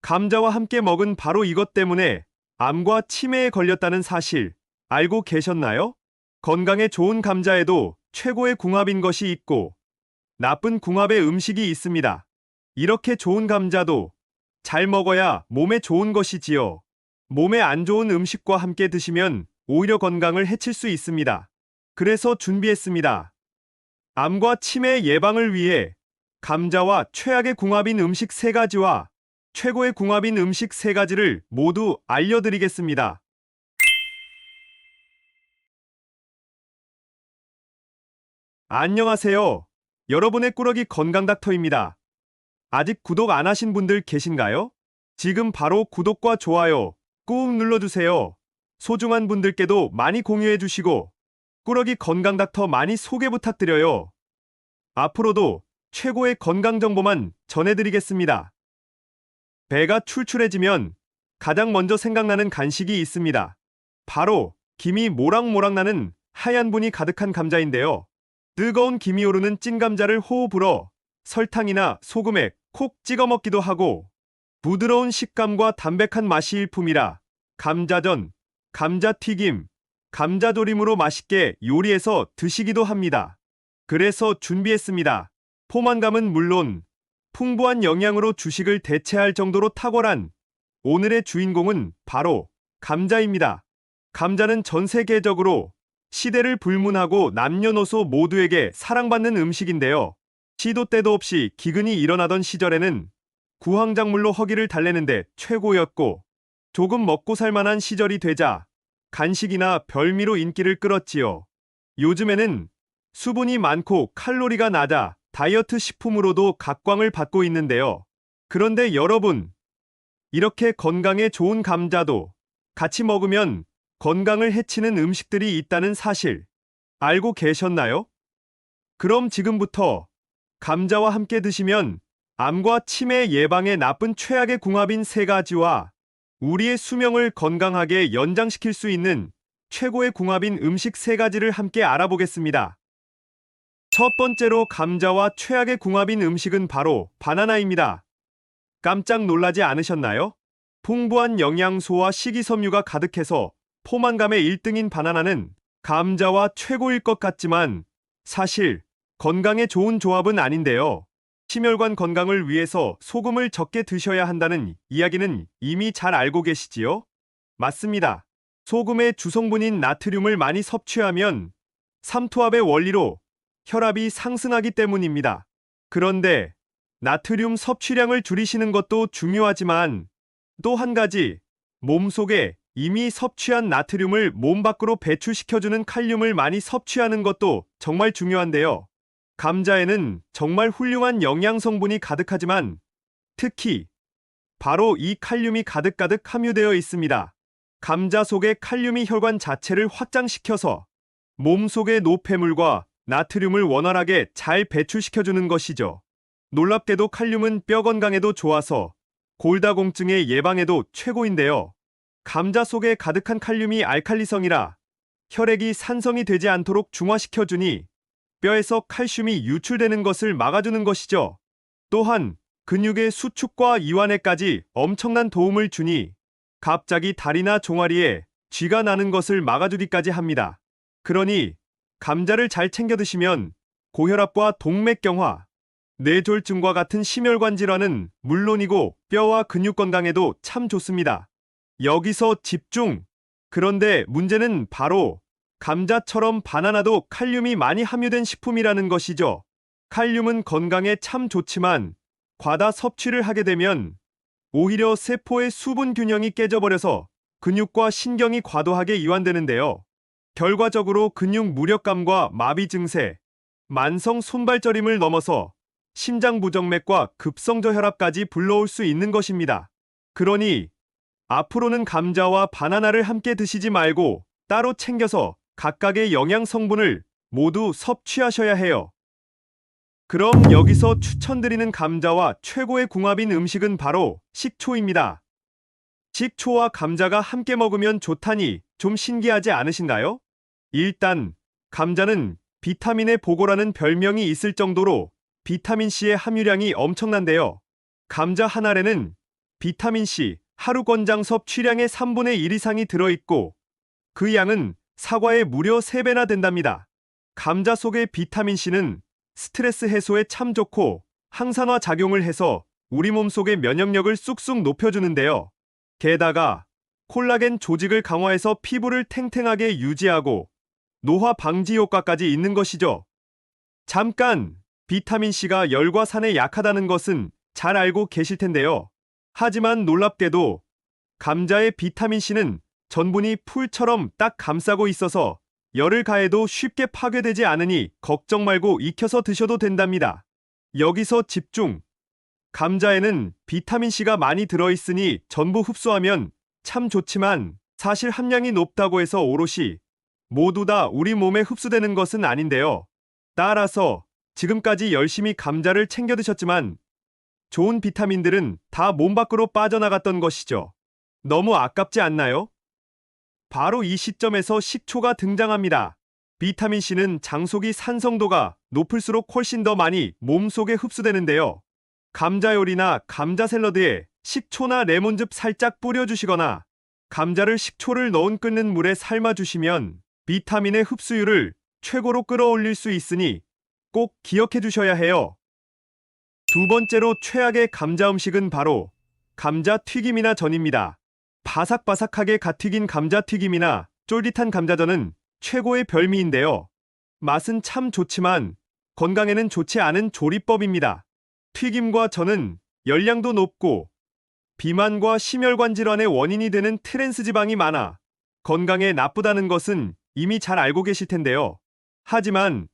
감자와 함께 먹은 바로 이것 때문에 암과 치매에 걸렸다는 사실 알고 계셨나요? 건강에 좋은 감자에도 최고의 궁합인 것이 있고 나쁜 궁합의 음식이 있습니다. 이렇게 좋은 감자도 잘 먹어야 몸에 좋은 것이지요. 몸에 안 좋은 음식과 함께 드시면 오히려 건강을 해칠 수 있습니다. 그래서 준비했습니다. 암과 치매 예방을 위해 감자와 최악의 궁합인 음식 3가지와 최고의 궁합인 음식 3가지를 모두 알려드리겠습니다. 안녕하세요. 여러분의 꾸러기 건강닥터입니다. 아직 구독 안 하신 분들 계신가요? 지금 바로 구독과 좋아요 꾹 눌러주세요. 소중한 분들께도 많이 공유해주시고 꾸러기 건강닥터 많이 소개 부탁드려요. 앞으로도 최고의 건강 정보만 전해드리겠습니다. 배가 출출해지면 가장 먼저 생각나는 간식이 있습니다. 바로 김이 모락모락 나는 하얀 분이 가득한 감자인데요. 뜨거운 김이 오르는 찐감자를 호호 불어 설탕이나 소금에 콕 찍어 먹기도 하고 부드러운 식감과 담백한 맛이 일품이라 감자전, 감자튀김, 감자조림으로 맛있게 요리해서 드시기도 합니다. 그래서 준비했습니다. 포만감은 물론 풍부한 영양으로 주식을 대체할 정도로 탁월한 오늘의 주인공은 바로 감자입니다. 감자는 전 세계적으로 시대를 불문하고 남녀노소 모두에게 사랑받는 음식인데요. 시도 때도 없이 기근이 일어나던 시절에는 구황작물로 허기를 달래는데 최고였고 조금 먹고 살만한 시절이 되자 간식이나 별미로 인기를 끌었지요. 요즘에는 수분이 많고 칼로리가 낮아 다이어트 식품으로도 각광을 받고 있는데요. 그런데 여러분, 이렇게 건강에 좋은 감자도 같이 먹으면 건강을 해치는 음식들이 있다는 사실 알고 계셨나요? 그럼 지금부터 감자와 함께 드시면 암과 치매 예방에 나쁜 최악의 궁합인 3가지와 우리의 수명을 건강하게 연장시킬 수 있는 최고의 궁합인 음식 3가지를 함께 알아보겠습니다. 첫 번째로 감자와 최악의 궁합인 음식은 바로 바나나입니다. 깜짝 놀라지 않으셨나요? 풍부한 영양소와 식이섬유가 가득해서 포만감의 1등인 바나나는 감자와 최고일 것 같지만 사실 건강에 좋은 조합은 아닌데요. 심혈관 건강을 위해서 소금을 적게 드셔야 한다는 이야기는 이미 잘 알고 계시지요? 맞습니다. 소금의 주성분인 나트륨을 많이 섭취하면 삼투압의 원리로 혈압이 상승하기 때문입니다. 그런데 나트륨 섭취량을 줄이시는 것도 중요하지만 또 한 가지, 몸속에 이미 섭취한 나트륨을 몸 밖으로 배출시켜주는 칼륨을 많이 섭취하는 것도 정말 중요한데요. 감자에는 정말 훌륭한 영양 성분이 가득하지만 특히 바로 이 칼륨이 가득가득 함유되어 있습니다. 감자 속의 칼륨이 혈관 자체를 확장시켜서 몸속의 노폐물과 나트륨을 원활하게 잘 배출시켜주는 것이죠. 놀랍게도 칼륨은 뼈 건강에도 좋아서 골다공증의 예방에도 최고인데요. 감자 속에 가득한 칼륨이 알칼리성이라 혈액이 산성이 되지 않도록 중화시켜주니 뼈에서 칼슘이 유출되는 것을 막아주는 것이죠. 또한 근육의 수축과 이완에까지 엄청난 도움을 주니 갑자기 다리나 종아리에 쥐가 나는 것을 막아주기까지 합니다. 그러니 감자를 잘 챙겨 드시면 고혈압과 동맥경화, 뇌졸중과 같은 심혈관 질환은 물론이고 뼈와 근육 건강에도 참 좋습니다. 여기서 집중! 그런데 문제는 바로 감자처럼 바나나도 칼륨이 많이 함유된 식품이라는 것이죠. 칼륨은 건강에 참 좋지만 과다 섭취를 하게 되면 오히려 세포의 수분 균형이 깨져버려서 근육과 신경이 과도하게 이완되는데요. 결과적으로 근육 무력감과 마비 증세, 만성 손발저림을 넘어서 심장 부정맥과 급성저혈압까지 불러올 수 있는 것입니다. 그러니 앞으로는 감자와 바나나를 함께 드시지 말고 따로 챙겨서 각각의 영양 성분을 모두 섭취하셔야 해요. 그럼 여기서 추천드리는 감자와 최고의 궁합인 음식은 바로 식초입니다. 식초와 감자가 함께 먹으면 좋다니 좀 신기하지 않으신가요? 일단 감자는 비타민의 보고라는 별명이 있을 정도로 비타민C의 함유량이 엄청난데요. 감자 한 알에는 비타민C 하루 권장 섭취량의 3분의 1 이상이 들어있고 그 양은 사과의 무려 3배나 된답니다. 감자 속의 비타민C는 스트레스 해소에 참 좋고 항산화 작용을 해서 우리 몸속의 면역력을 쑥쑥 높여주는데요. 게다가 콜라겐 조직을 강화해서 피부를 탱탱하게 유지하고 노화 방지 효과까지 있는 것이죠. 잠깐! 비타민C가 열과 산에 약하다는 것은 잘 알고 계실 텐데요. 하지만 놀랍게도 감자의 비타민C는 전분이 풀처럼 딱 감싸고 있어서 열을 가해도 쉽게 파괴되지 않으니 걱정 말고 익혀서 드셔도 된답니다. 여기서 집중! 감자에는 비타민C가 많이 들어있으니 전부 흡수하면 참 좋지만 사실 함량이 높다고 해서 오롯이 모두 다 우리 몸에 흡수되는 것은 아닌데요. 따라서 지금까지 열심히 감자를 챙겨 드셨지만 좋은 비타민들은 다 몸 밖으로 빠져나갔던 것이죠. 너무 아깝지 않나요? 바로 이 시점에서 식초가 등장합니다. 비타민C는 장속이 산성도가 높을수록 훨씬 더 많이 몸속에 흡수되는데요. 감자 요리나 감자 샐러드에 식초나 레몬즙 살짝 뿌려주시거나 감자를 식초를 넣은 끓는 물에 삶아주시면 비타민의 흡수율을 최고로 끌어올릴 수 있으니 꼭 기억해 두셔야 해요. 두 번째로 최악의 감자 음식은 바로 감자 튀김이나 전입니다. 바삭바삭하게 갓 튀긴 감자 튀김이나 쫄깃한 감자전은 최고의 별미인데요. 맛은 참 좋지만 건강에는 좋지 않은 조리법입니다. 튀김과 전은 열량도 높고 비만과 심혈관 질환의 원인이 되는 트랜스 지방이 많아 건강에 나쁘다는 것은 이미 잘 알고 계실 텐데요. 하지만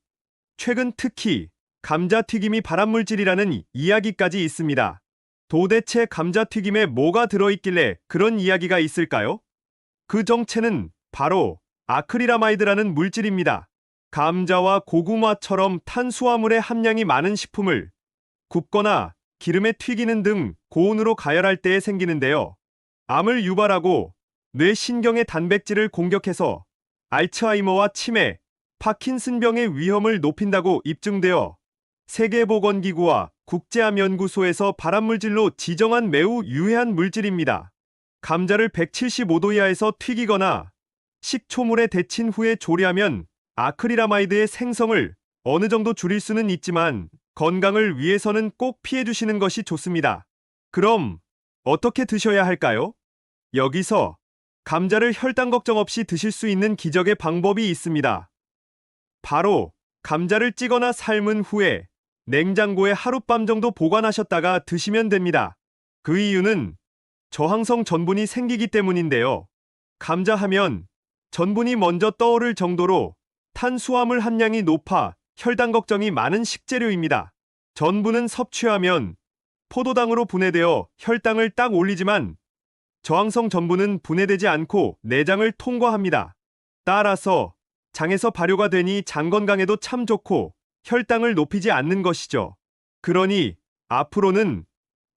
최근 특히 감자튀김이 발암물질이라는 이야기까지 있습니다. 도대체 감자튀김에 뭐가 들어있길래 그런 이야기가 있을까요? 그 정체는 바로 아크릴아마이드라는 물질입니다. 감자와 고구마처럼 탄수화물의 함량이 많은 식품을 굽거나 기름에 튀기는 등 고온으로 가열할 때에 생기는데요. 암을 유발하고 뇌 신경의 단백질을 공격해서 알츠하이머와 치매, 파킨슨병의 위험을 높인다고 입증되어 세계보건기구와 국제암연구소에서 발암물질로 지정한 매우 유해한 물질입니다. 감자를 175도 이하에서 튀기거나 식초물에 데친 후에 조리하면 아크릴아마이드의 생성을 어느 정도 줄일 수는 있지만 건강을 위해서는 꼭 피해 주시는 것이 좋습니다. 그럼 어떻게 드셔야 할까요? 여기서 감자를 혈당 걱정 없이 드실 수 있는 기적의 방법이 있습니다. 바로 감자를 찌거나 삶은 후에 냉장고에 하룻밤 정도 보관하셨다가 드시면 됩니다. 그 이유는 저항성 전분이 생기기 때문인데요. 감자 하면 전분이 먼저 떠오를 정도로 탄수화물 함량이 높아 혈당 걱정이 많은 식재료입니다. 전분은 섭취하면 포도당으로 분해되어 혈당을 딱 올리지만 저항성 전분은 분해되지 않고 내장을 통과합니다. 따라서 장에서 발효가 되니 장 건강에도 참 좋고 혈당을 높이지 않는 것이죠. 그러니 앞으로는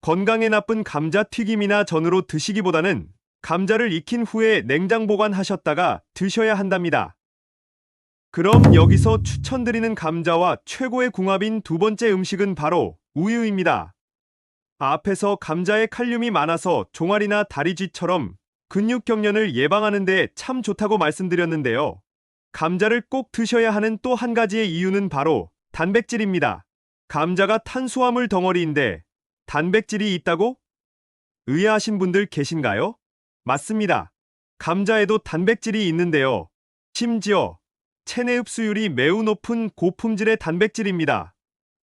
건강에 나쁜 감자튀김이나 전으로 드시기보다는 감자를 익힌 후에 냉장 보관하셨다가 드셔야 한답니다. 그럼 여기서 추천드리는 감자와 최고의 궁합인 두 번째 음식은 바로 우유입니다. 앞에서 감자에 칼륨이 많아서 종아리나 다리쥐처럼 근육 경련을 예방하는 데 참 좋다고 말씀드렸는데요. 감자를 꼭 드셔야 하는 또 한 가지의 이유는 바로 단백질입니다. 감자가 탄수화물 덩어리인데 단백질이 있다고? 의아하신 분들 계신가요? 맞습니다. 감자에도 단백질이 있는데요. 심지어 체내 흡수율이 매우 높은 고품질의 단백질입니다.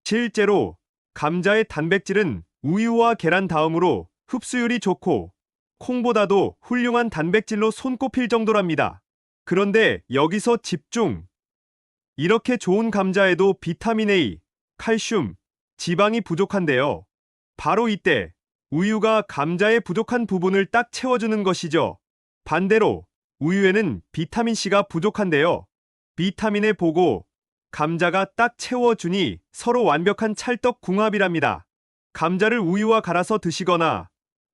실제로 감자의 단백질은 우유와 계란 다음으로 흡수율이 좋고 콩보다도 훌륭한 단백질로 손꼽힐 정도랍니다. 그런데 여기서 집중! 이렇게 좋은 감자에도 비타민 A, 칼슘, 지방이 부족한데요. 바로 이때 우유가 감자의 부족한 부분을 딱 채워주는 것이죠. 반대로 우유에는 비타민C가 부족한데요. 비타민에 보고 감자가 딱 채워주니 서로 완벽한 찰떡궁합이랍니다. 감자를 우유와 갈아서 드시거나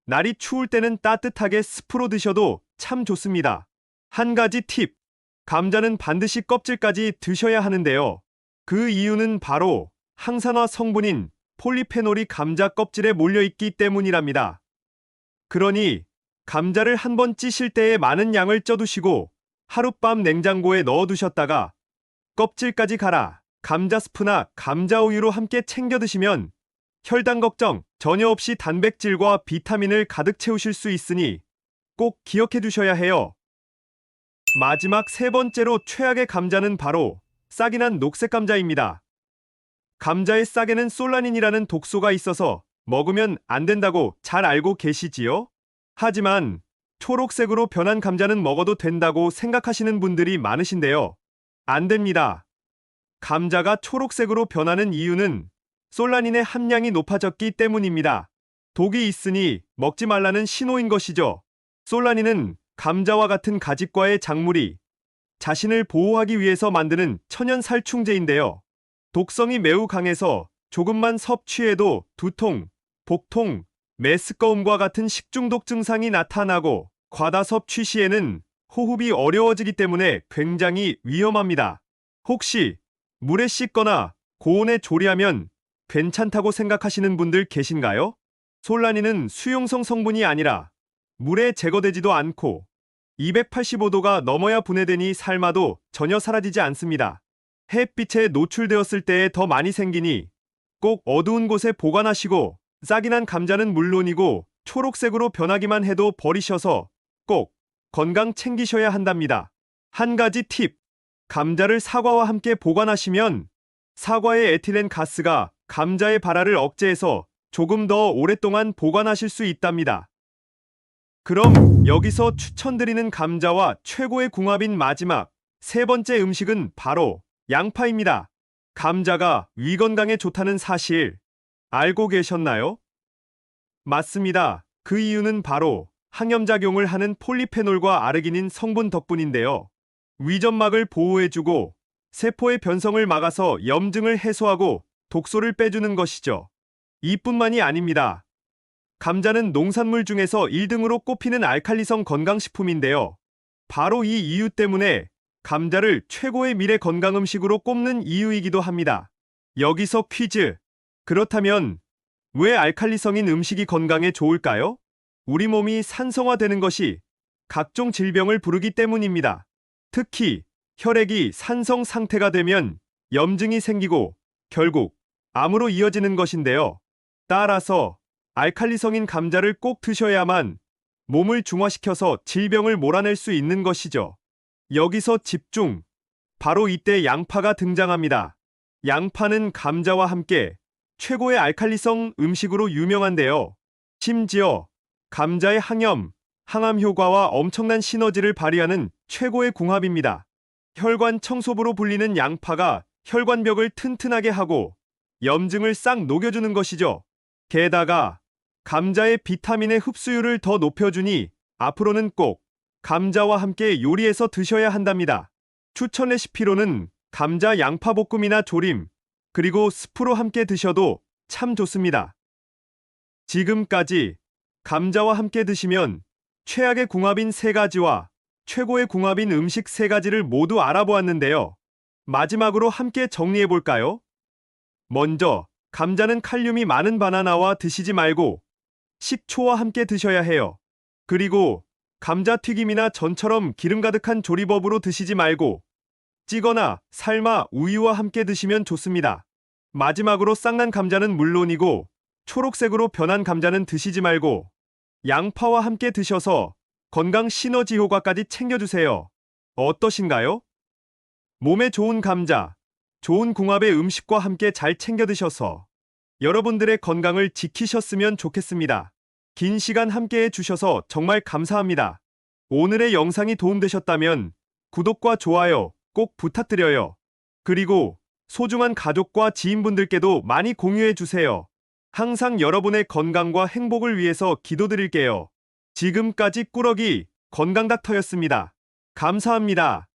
날이 추울 때는 따뜻하게 스프로 드셔도 참 좋습니다. 한 가지 팁! 감자는 반드시 껍질까지 드셔야 하는데요. 그 이유는 바로 항산화 성분인 폴리페놀이 감자 껍질에 몰려있기 때문이랍니다. 그러니 감자를 한번 찌실 때에 많은 양을 쪄두시고 하룻밤 냉장고에 넣어두셨다가 껍질까지 갈아 감자 스프나 감자 우유로 함께 챙겨 드시면 혈당 걱정 전혀 없이 단백질과 비타민을 가득 채우실 수 있으니 꼭 기억해 두셔야 해요. 마지막 세 번째로 최악의 감자는 바로 싹이 난 녹색 감자입니다. 감자의 싹에는 솔라닌이라는 독소가 있어서 먹으면 안 된다고 잘 알고 계시지요? 하지만 초록색으로 변한 감자는 먹어도 된다고 생각하시는 분들이 많으신데요. 안 됩니다. 감자가 초록색으로 변하는 이유는 솔라닌의 함량이 높아졌기 때문입니다. 독이 있으니 먹지 말라는 신호인 것이죠. 솔라닌은 감자와 같은 가집과의 작물이 자신을 보호하기 위해서 만드는 천연 살충제인데요. 독성이 매우 강해서 조금만 섭취해도 두통, 복통, 메스꺼움과 같은 식중독 증상이 나타나고 과다 섭취 시에는 호흡이 어려워지기 때문에 굉장히 위험합니다. 혹시 물에 씻거나 고온에 조리하면 괜찮다고 생각하시는 분들 계신가요? 솔라닌은 수용성 성분이 아니라 물에 제거되지도 않고 285도가 넘어야 분해되니 삶아도 전혀 사라지지 않습니다. 햇빛에 노출되었을 때에 더 많이 생기니 꼭 어두운 곳에 보관하시고 싹이 난 감자는 물론이고 초록색으로 변하기만 해도 버리셔서 꼭 건강 챙기셔야 한답니다. 한 가지 팁! 감자를 사과와 함께 보관하시면 사과의 에틸렌 가스가 감자의 발화를 억제해서 조금 더 오랫동안 보관하실 수 있답니다. 그럼 여기서 추천드리는 감자와 최고의 궁합인 마지막 세 번째 음식은 바로 양파입니다. 감자가 위 건강에 좋다는 사실 알고 계셨나요? 맞습니다. 그 이유는 바로 항염작용을 하는 폴리페놀과 아르기닌 성분 덕분인데요. 위점막을 보호해주고 세포의 변성을 막아서 염증을 해소하고 독소를 빼주는 것이죠. 이뿐만이 아닙니다. 감자는 농산물 중에서 1등으로 꼽히는 알칼리성 건강식품인데요. 바로 이 이유 때문에 감자를 최고의 미래 건강 음식으로 꼽는 이유이기도 합니다. 여기서 퀴즈. 그렇다면 왜 알칼리성인 음식이 건강에 좋을까요? 우리 몸이 산성화되는 것이 각종 질병을 부르기 때문입니다. 특히 혈액이 산성 상태가 되면 염증이 생기고 결국 암으로 이어지는 것인데요. 따라서 알칼리성인 감자를 꼭 드셔야만 몸을 중화시켜서 질병을 몰아낼 수 있는 것이죠. 여기서 집중! 바로 이때 양파가 등장합니다. 양파는 감자와 함께 최고의 알칼리성 음식으로 유명한데요. 심지어 감자의 항암 효과와 엄청난 시너지를 발휘하는 최고의 궁합입니다. 혈관 청소부로 불리는 양파가 혈관벽을 튼튼하게 하고 염증을 싹 녹여주는 것이죠. 게다가 감자의 비타민의 흡수율을 더 높여주니 앞으로는 꼭 감자와 함께 요리해서 드셔야 한답니다. 추천 레시피로는 감자 양파 볶음이나 조림, 그리고 스프로 함께 드셔도 참 좋습니다. 지금까지 감자와 함께 드시면 최악의 궁합인 세 가지와 최고의 궁합인 음식 세 가지를 모두 알아보았는데요. 마지막으로 함께 정리해볼까요? 먼저 감자는 칼륨이 많은 바나나와 드시지 말고 식초와 함께 드셔야 해요. 그리고 감자튀김이나 전처럼 기름 가득한 조리법으로 드시지 말고 찌거나 삶아 우유와 함께 드시면 좋습니다. 마지막으로 싹난 감자는 물론이고 초록색으로 변한 감자는 드시지 말고 양파와 함께 드셔서 건강 시너지 효과까지 챙겨주세요. 어떠신가요? 몸에 좋은 감자, 좋은 궁합의 음식과 함께 잘 챙겨 드셔서 여러분들의 건강을 지키셨으면 좋겠습니다. 긴 시간 함께 해주셔서 정말 감사합니다. 오늘의 영상이 도움되셨다면 구독과 좋아요 꼭 부탁드려요. 그리고 소중한 가족과 지인분들께도 많이 공유해주세요. 항상 여러분의 건강과 행복을 위해서 기도드릴게요. 지금까지 꾸러기 건강닥터였습니다. 감사합니다.